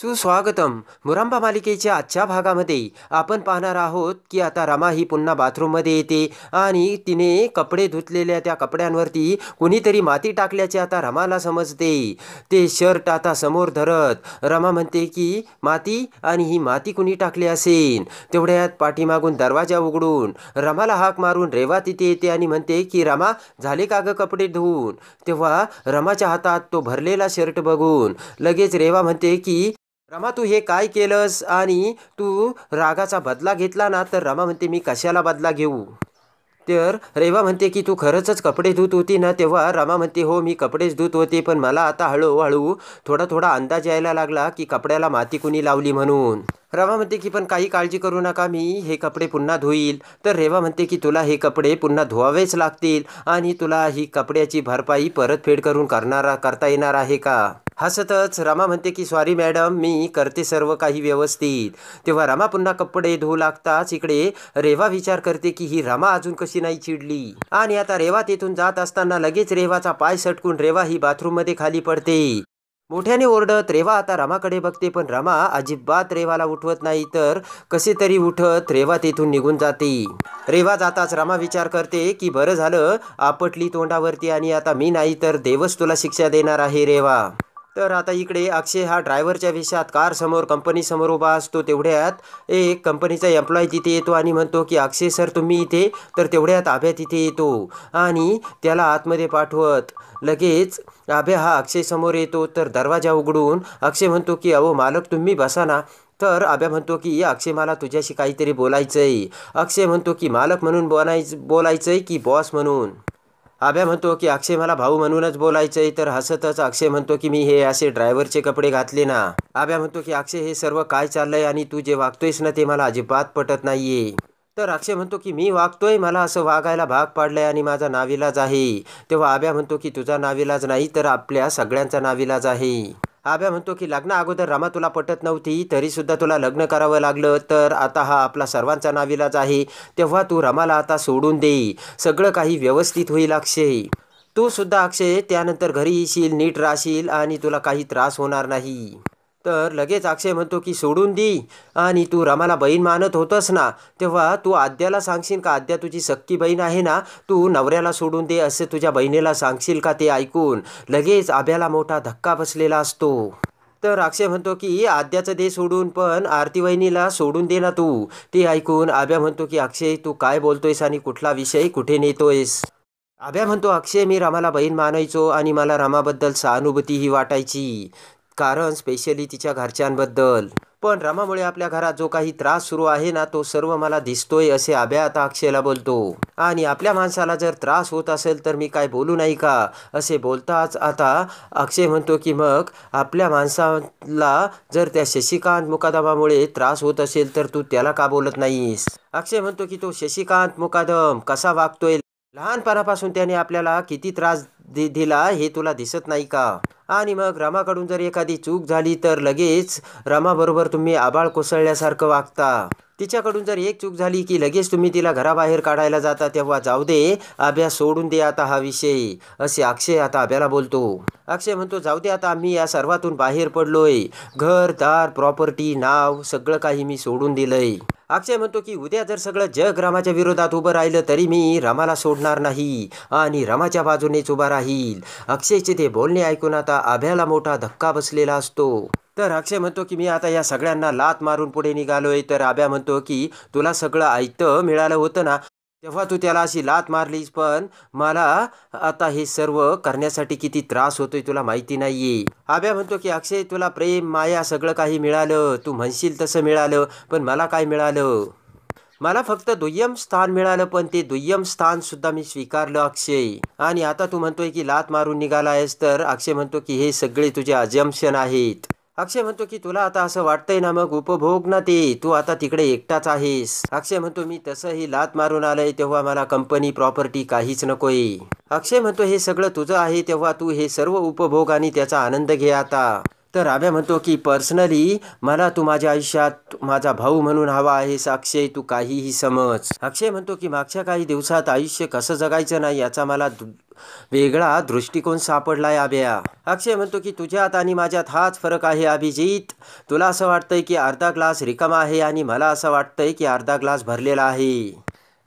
सुस्वागतम. मुरांबा मालिकेच्या आजच्या भागामध्ये आपण पाहणार आहोत की आता रमा ही पुन्हा बाथरूममध्ये येते आणि तिने कपडे धुतलेल्या त्या कपड्यांवरती कुणीतरी माती टाकल्याचे आता रमाला समजते. ते शर्ट आता समोर धरत रमा म्हणते की माती, आणि ही माती कुणी टाकली असेल. तेवढ्यात पाठीमागून दरवाजा उघडून रमाला हाक मारून रेवा तिथे येते आणि म्हणते की रमा, झाले का ग कपडे धुवून. तेव्हा रमाच्या हातात तो भरलेला शर्ट बघून लगेच रेवा म्हणते की रमा, तू हे काय केलंस आणि तू रागाचा बदला घेतला ना. तर रमा म्हणते, मी कशाला बदला घेऊ. तर रेवा म्हणते की तू खरंच कपडे धुत होती ना. तेव्हा रमा म्हणते, हो मी कपडेच धुत होते, पण मला आता हळूहळू थोडा अंदाज यायला लागला की कपड्याला माती कुणी लावली म्हणून. रमा म्हणते की पण काही काळजी करू नका, मी हे कपडे पुन्हा धुईल. तर रेवा म्हणते की तुला हे कपडे पुन्हा धुवावेच लागतील आणि तुला ही कपड्याची भरपाई परतफेड करता येणार आहे का. हसतच रमा म्हणते की सॉरी मॅडम, मी करते सर्व काही व्यवस्थित. तेव्हा रमा पुन्हा कपडे धुवू लागताच इकडे रेवा विचार करते की ही रमा अजून कशी नाही चिडली. आणि आता रेवा तिथून जात असताना लगेच रेवाचा पाय सटकून रेवा ही बाथरूममध्ये खाली पडते. मोठ्याने ओरडत रेवा आता रमाकडे बघते, पण रमा अजिबात रेवाला उठवत नाही. तर कसे तरी उठत रेवा तिथून निघून जाते. रेवा जाताच रमा विचार करते की बरं झालं आपटली तोंडावरती, आणि आता मी नाही तर देवच तुला शिक्षा देणार आहे रेवा. तर आता इकडे अक्षय हा ड्रायव्हरच्या वेशात कार समोर कंपनी समोर उभा असतो. तेवढ्यात एक कंपनीचा एम्प्लॉय तिथे येतो आणि म्हणतो की अक्षय सर तुम्ही इथे. तर तेवढ्यात आभ्या तिथे येतो आणि त्याला आतमध्ये पाठवत लगेच आभ्या हा अक्षय समोर येतो. तर दरवाजा उघडून अक्षय म्हणतो की अहो मालक तुम्ही बसा ना. तर आभ्या म्हणतो की अक्षय मला तुझ्याशी काहीतरी बोलायचंय. अक्षय म्हणतो की मालक म्हणून बोलायचंय की बॉस म्हणून. आभ्या म्हणतो की अक्षय मला भाऊ म्हणूनच बोलायचंय. तर हसतच अक्षय म्हणतो की मी हे असे ड्रायव्हरचे कपडे घातले ना. आभ्या म्हणतो की अक्षय हे सर्व काय चाललंय आणि तू जे वागतोयस ना ते मला अजिबात पटत नाहीये. तर अक्षय म्हणतो की मी वागतोय, मला असं वागायला भाग पाडलंय आणि माझा नाविलाज आहे. तेव्हा आभ्या म्हणतो की तुझा नाविलाज नाही तर आपल्या सगळ्यांचा नाविलाज आहे. आभ्या म्हणतो की लग्ना अगोदर रमा तुला पटत नव्हती तरी सुद्धा तुला लग्न करावं लागलं, तर आता हा आपला सर्वांचा नाविलाज आहे. तेव्हा तू रमाला आता सोडून दे, सगळं काही व्यवस्थित होईल अक्षय. तू सुद्धा अक्षय त्यानंतर घरी येशील, नीट राहशील आणि तुला काही त्रास होणार नाही. तर लगेच अक्षय म्हणतो की सोडून दे, आणि तू रमाला बहीण मानत होतस ना. तेव्हा तू आद्याला सांगशील का, आद्या तुझी सक्की बहीण आहे ना, तू नवऱ्याला सोडून दे असं तुझ्या बहिणीला सांगशील का. ते ऐकून लगेच आभ्याला मोठा धक्का बसलेला असतो. तर अक्षय म्हणतो की आद्याचं दे सोडून, पण आरती वहिनीला सोडून दे ना तू. ते ऐकून आभ्या म्हणतो की अक्षय तू काय बोलतोयस आणि कुठला विषय कुठे नेतोयस. आभ्या म्हणतो अक्षय मी रमाला बहीण मानायचो आणि मला रमाबद्दल सहानुभूतीही वाटायची, कारण स्पेशली तिच्या घरच्यांबद्दल. पण रमामुळे आपल्या घरात जो काही त्रास सुरू आहे ना तो सर्व मला दिसतोय असे आभ्या आता अक्षयला बोलतो. आणि आपल्या माणसाला जर त्रास होत असेल तर मी काय बोलू नाही का असे बोलताच आता अक्षय म्हणतो की मग आपल्या माणसाला जर त्या शशिकांत मुकादमामुळे त्रास होत असेल तर तू त्याला का बोलत नाहीस. अक्षय म्हणतो की तो शशिकांत मुकादम कसा वागतोय, लहानपणापासून त्याने आपल्याला किती त्रास दिला हे तुला दिसत नाही का. आणि मग रमाकडून जर एखादी चूक झाली तर लगेच रमाबरोबर तुम्ही आबाळ कोसळल्यासारखं वागता. तिच्याकडून जर एक चूक झाली की लगेच तुम्ही तिला घराबाहेर काढायला जाता. तेव्हा जाऊ दे आभ्या, सोडून दे आता हा विषय असे अक्षय आता आभ्याला बोलतो. अक्षय म्हणतो जाऊ दे आता, आम्ही या सर्वातून बाहेर पडलोय. घर दार प्रॉपर्टी नाव सगळं काही मी सोडून दिलंय. अक्षय म्हणतो की उद्या जर सगळं जग रमाच्या विरोधात उभं राहिलं तरी मी रमाला सोडणार नाही आणि रमाच्या बाजूनेच उभा राहील. अक्षयचे ते बोलणे ऐकून आता आभ्याला मोठा धक्का बसलेला असतो. तर अक्षय म्हणतो की मी आता या सगळ्यांना लात मारून पुढे निघालोय. तर आभ्या म्हणतो की तुला सगळं ऐकतं मिळालं होतं ना, तेव्हा तू त्याला अशी लात मारलीस, पण मला आता हे सर्व करण्यासाठी किती त्रास होतोय तुला माहिती नाहीये. आभ्या म्हणतो की अक्षय तुला प्रेम माया सगळं काही मिळालं, तू म्हणशील तसं मिळालं, पण मला काय मिळालं. मला फक्त दुय्यम स्थान मिळालं, पण ते दुय्यम स्थान सुद्धा मी स्वीकारलं अक्षय. आणि आता तू म्हणतोय की लात मारून निघाला आहेस. तर अक्षय म्हणतो की हे सगळे तुझे अजम्पशन आहेत. अक्षय म्हणतो की तुला आता असं वाटतंय ना, मग उपभोग ना ते, तू आता तिकडे एकटाच आहेस. अक्षय म्हणतो मी तसंही लात मारून आलंय, तेव्हा मला कंपनी प्रॉपर्टी काहीच नकोय. अक्षय म्हणतो हे सगळं तुझं आहे, तेव्हा तू हे सर्व उपभोग आणि त्याचा आनंद घे आता. तर आब्या म्हणतो की पर्सनली मला तू माझ्या आयुष्यात माझा भाऊ म्हणून हवा आहेस अक्षय, तू काहीही समज. अक्षय म्हणतो की मागच्या काही दिवसात आयुष्य कसं जगायचं नाही याचा मला वेगळा दृष्टिकोन सापडलाय आब्या. अक्षय म्हणतो की तुझ्यात आणि माझ्यात हाच फरक आहे अभिजित. तुला असं वाटतंय की अर्धा ग्लास रिकामा आहे आणि मला असं वाटतंय की अर्धा ग्लास भरलेला आहे.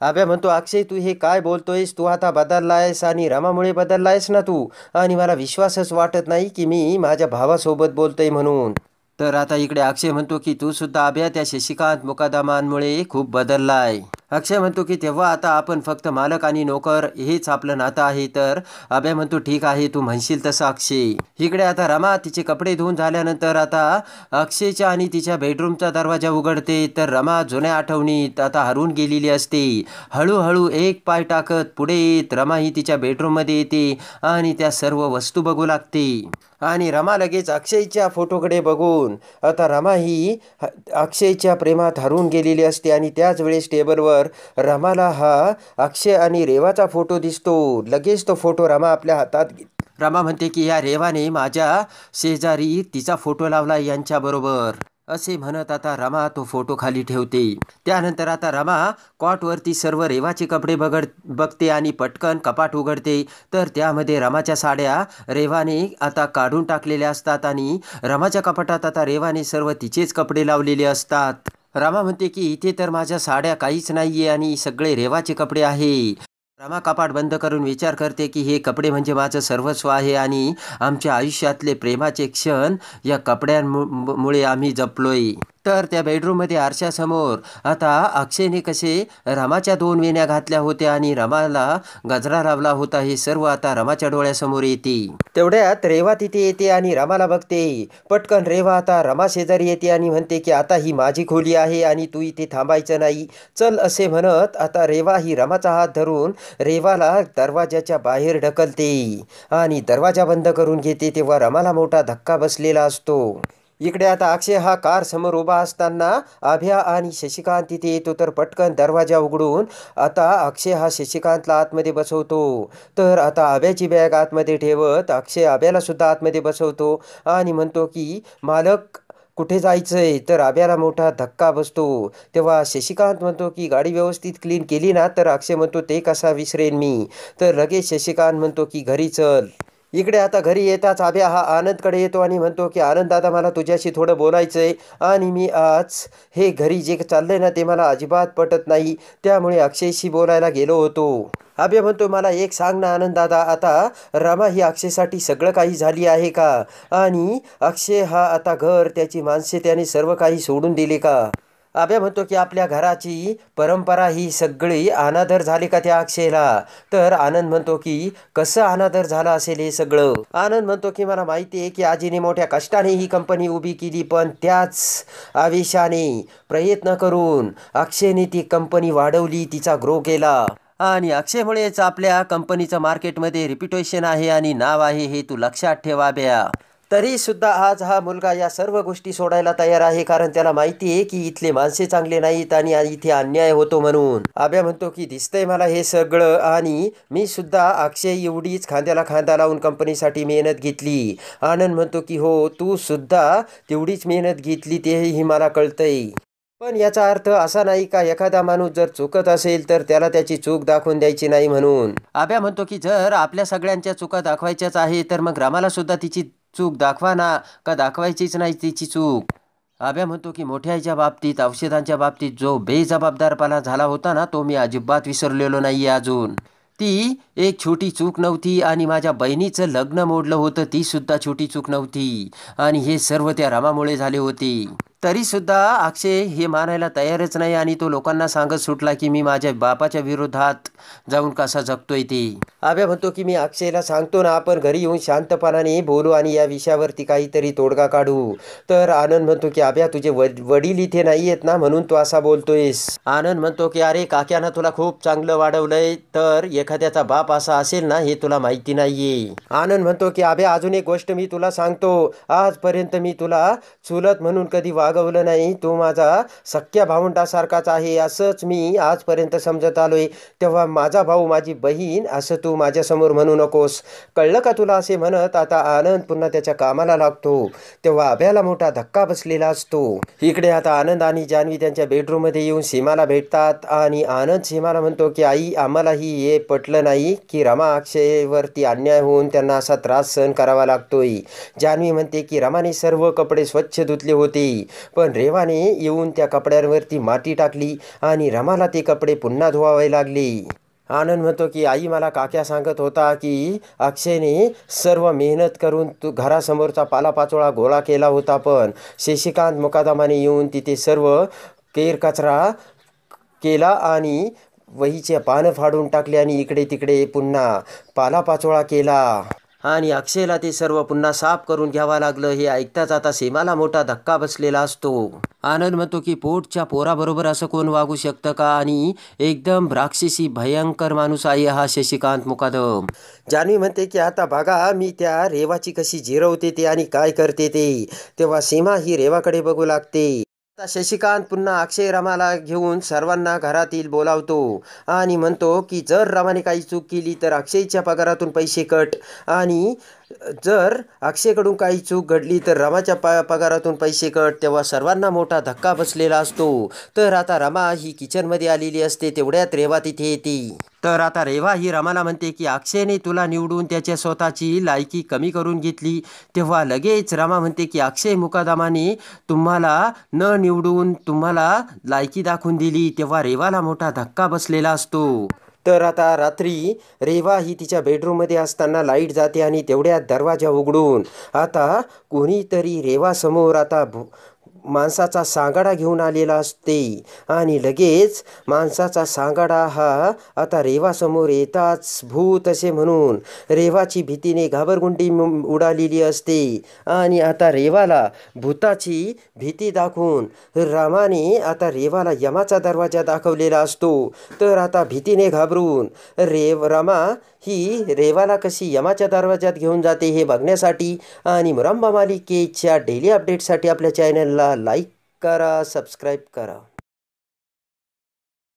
आब्या म्हणतो अक्षय तू हे काय बोलतोयस, तू आता बदललायस आणि रमामुळे बदललायस ना तू, आणि मला विश्वासच वाटत नाही की मी माझ्या भावासोबत बोलतोय म्हणून. तर आता इकडे अक्षय म्हणतो की तू सुद्धा आब्या त्या शशिकांत मुकादमांमुळे खूप बदललाय. अक्षय म्हणतो की तेव्हा आता आपण फक्त मालक आणि नोकर हेच आपलं नातं आहे. तर आब्या म्हणतो ठीक आहे तू म्हणशील तसं अक्षय. इकडे आता रमा तिचे कपडे धुवून झाल्यानंतर आता अक्षयच्या आणि तिच्या बेडरूमचा दरवाजा उघडते. तर रमा जुन्या आठवणीत आता हरवून गेलेली असते. हळूहळू एक पाय टाकत पुढे येत रमा ही तिच्या बेडरूममध्ये येते आणि त्या सर्व वस्तू बघू लागते. आणि रमा लगेच अक्षयच्या फोटोकडे बघून आता रमा ही अक्षयच्या प्रेमात हरवून गेलेली असते. आणि त्याच वेळेस टेबलवर रमाला हा अक्षय आणि रेवाचा फोटो दिसतो. लगेच तो फोटो रमा आपल्या हातात रमा म्हणते की या रेवाने माझ्या शेजारी तिचा फोटो लावला यांच्याबरोबर, असे म्हणत आता रमा तो फोटो खाली ठेवते. त्यानंतर आता रमा कॉटवरती सर्व रेवाचे कपडे बघते आणि पटकन कपाट उघडते. तर त्यामध्ये रमाच्या साड्या रेवाने आता काढून टाकलेल्या असतात आणि रमाच्या कपाटात आता रेवाने सर्व तिचेच कपडे लावलेले असतात. रमा म्हणते की इथे तर माझ्या साड्या काहीच नाहीये आणि सगळे रेवाचे कपडे आहे. रमा कपाट बंद करून विचार करते की हे कपडे म्हणजे माझं सर्वस्व आहे आणि आमच्या आयुष्यातले प्रेमाचे क्षण या कपड्यांमुळे आम्ही जपलोय. तर त्या बेडरूममध्ये आरशासमोर आता अक्षयने कसे रमाच्या 2 वेण्या घातल्या होत्या आणि रमाला गजरा लावला होता हे सर्व आता रमाच्या डोळ्यासमोर येते. तेवढ्यात रेवा तिथे येते आणि रमाला बघते. पटकन रेवा आता रमा शेजारी येते आणि म्हणते की आता ही माझी खोली आहे आणि तू इथे थांबायचं नाही, चल, असे म्हणत आता रेवा ही रमाचा हात धरून रेवाला दरवाजाच्या बाहेर ढकलते आणि दरवाजा बंद करून घेते. तेव्हा रमाला मोठा धक्का बसलेला असतो. इकडे आता अक्षय हा कार समोर उभा असताना आभ्या आणि शशिकांत तिथे येतो. तर पटकन दरवाजा उघडून आता अक्षय हा शशिकांतला आतमध्ये बसवतो. तर आता आभ्याची बॅग आतमध्ये ठेवत अक्षय आभ्याला सुद्धा आतमध्ये बसवतो आणि म्हणतो की मालक कुठे जायचंय. तर आभ्याला मोठा धक्का बसतो. तेव्हा शशिकांत म्हणतो की गाडी व्यवस्थित क्लीन केली ना. तर अक्षय म्हणतो ते कसा विसरेन मी. तर लगेच शशिकांत म्हणतो की घरी चल. इकडे आता घरी येताच आभ्या हा आनंदकडे येतो आणि म्हणतो की आनंद दादा मला तुझ्याशी थोडं बोलायचंय आणि मी आज हे घरी जे चाललंय ना ते मला अजिबात पटत नाही, त्यामुळे अक्षयशी बोलायला गेलो होतो. आभ्या म्हणतो मला एक सांग ना आनंद दादा, आता रमा ही अक्षयसाठी सगळं काही झाली आहे का आणि अक्षय हा आता घर त्याची माणसे त्याने सर्व काही सोडून दिले का. आभ्या म्हणतो की आपल्या घराची परंपरा ही सगळी अनादर झाली का त्या अक्षयला. तर आनंद म्हणतो की कसं अनादर झाला असेल हे सगळं. आनंद म्हणतो की मला माहिती आहे की आजीने मोठ्या कष्टाने ही कंपनी उभी केली, पण त्याच आवेशाने प्रयत्न करून अक्षयने ती कंपनी वाढवली, तिचा ग्रो केला आणि अक्षयमुळेच आपल्या कंपनीचं मार्केटमध्ये रिप्युटेशन आहे आणि नाव आहे, हे तू लक्षात ठेव आभ्या. तरी सुद्धा आज हा मुलगा या सर्व गोष्टी सोडायला तयार आहे, कारण त्याला माहिती आहे की इथले माणसे चांगले नाहीत आणि इथे अन्याय होतो म्हणून. आभ्या म्हणतो की दिसतंय मला हे सगळं आणि मी सुद्धा अक्षय एवढीच खांद्याला खांदा लावून कंपनीसाठी मेहनत घेतली. आनंद म्हणतो की हो तू सुद्धा तेवढीच मेहनत घेतली तेही मला कळतंय, पण याचा अर्थ असा नाही का एखादा माणूस जर चुकत असेल तर त्याला त्याची चूक दाखवून द्यायची नाही म्हणून. आभ्या म्हणतो की जर आपल्या सगळ्यांच्या चुका दाखवायच्याच आहे तर मग रामाला सुद्धा तिची चूक दाखवा ना, का दाखवायचीच नाही तिची चूक. आभ्या म्हणतो की मोठ्याच्या बाबतीत औषधांच्या बाबतीत जो बेजबाबदारपणा झाला होता ना तो मी अजिबात विसरलेलो नाहीये अजून. ती एक छोटी चूक नव्हती आणि माझ्या बहिणीचं लग्न मोडलं होतं ती सुद्धा छोटी चूक नव्हती आणि हे सर्व त्या रामामुळे झाले होते. तरी सुद्धा अक्षय हे मानायला तयारच नाही आणि तो लोकांना सांगत सुटला की मी माझ्या बापाच्या विरोधात जाऊन कसा जगतोय ते. आभ्या म्हणतो की मी अक्षयला सांगतो ना आपण घरी येऊन शांतपणाने बोलू आणि या विषयावरती काहीतरी तोडगा काढू. तर आनंद म्हणतो की आभ्या तुझे वडील इथे नाही आहेत ना म्हणून तू असा बोलतोयस. आनंद म्हणतो की अरे काक्यानं तुला खूप चांगलं वाढवलंय, तर एखाद्याचा बाप असा असेल ना हे तुला माहिती नाहीये. आनंद म्हणतो की आभ्या अजून एक गोष्ट मी तुला सांगतो, आजपर्यंत मी तुला चुलत म्हणून कधी वागवलं नाही, तो माझा सख्या भावंडासारखाच आहे असंच मी आजपर्यंत समजत आलोय. तेव्हा माझा भाऊ माझी बहीण असं तू तू माझ्यासमोर म्हणू नकोस, कळलं का तुला असे म्हणत आता आनंद पुन्हा त्याच्या कामाला लागतो. तेव्हा अभ्याला मोठा धक्का बसलेला असतो. इकडे आता आनंद आणि जान्हवी त्यांच्या बेडरूममध्ये येऊन सीमाला भेटतात आणि आनंद सीमाला म्हणतो की आई, आम्हालाही हे पटलं नाही की रमा अक्षयवरती अन्याय होऊन त्यांना असा त्रास सहन करावा लागतोय. जान्हवी म्हणते की रमाने सर्व कपडे स्वच्छ धुतले होते, पण रेवाने येऊन त्या कपड्यांवरती माती टाकली आणि रमाला ते कपडे पुन्हा धुवावे लागले. आनंद म्हणतो की आई, मला काक्या सांगत होता की अक्षयने सर्व मेहनत करून तू घरासमोरचा पालापाचोळा गोळा केला होता, पण शशिकांत मुकादमाने येऊन तिथे सर्व केरकचरा केला आणि वहीचे पानं फाडून टाकले आणि इकडे तिकडे पुन्हा पालापाचोळा केला आणि अक्षयला ते सर्व पुन्हा साफ करून घ्यावं लागलं. हे ऐकताच आता सीमाला मोठा धक्का बसलेला असतो. आनंद म्हणतो की पोटच्या पोराबरोबर असं कोण वागू शकतं का, आणि एकदम राक्षसी भयंकर माणूस आहे हा शशिकांत मुकादम. जान्हवी म्हणते की आता बघा मी त्या रेवाची कशी जिरवते ते आणि काय करते ते. तेव्हा सीमा ही रेवाकडे बघू लागते. आता शशिकांत पुन्हा अक्षय रमाला घेऊन सर्वांना घरातील बोलावतो आणि म्हणतो की जर रमाने काही चूक केली तर अक्षयच्या पगारातून पैसे कट, आणि जर अक्षयकडून काही चूक घडली तर रमाच्या पगारातून पैसे कट. तेव्हा सर्वांना मोठा धक्का बसलेला असतो. तर आता रमा ही किचनमध्ये आलेली असते. तेवढ्यात रेवा तिथे येते. तर आता रेवा ही रमाला म्हणते की अक्षयने तुला निवडून त्याच्या स्वतःची लायकी कमी करून घेतली. तेव्हा लगेच रमा म्हणते की अक्षय मुकादमाने तुम्हाला न निवडून तुम्हाला लायकी दाखवून दिली. तेव्हा रेवाला मोठा धक्का बसलेला असतो. तर आता रात्री रेवा ही तिच्या बेडरूममध्ये असताना लाईट जाते आणि तेवढ्यात दरवाजा उघडून आता कोणीतरी रेवासमोर आता माणसाचा सांगाडा घेऊन आलेला असते आणि लगेच माणसाचा सांगाडा हा आता रेवासमोर येताच भूत असे म्हणून रेवाची भीतीने घाबरगुंडी उडालेली असते आणि आता रेवाला भूताची भीती दाखवून रमाने आता रेवाला यमाचा दरवाजा दाखवलेला असतो. तर आता भीतीने घाबरून रमा ही रेवाला कशी यमाच्या दरवाजात घेऊन जाते हे बघण्यासाठी आणि मुरंबा मालिकेच्या डेली अपडेटसाठी आपल्या चॅनलला लाईक करा, सबस्क्राईब करा.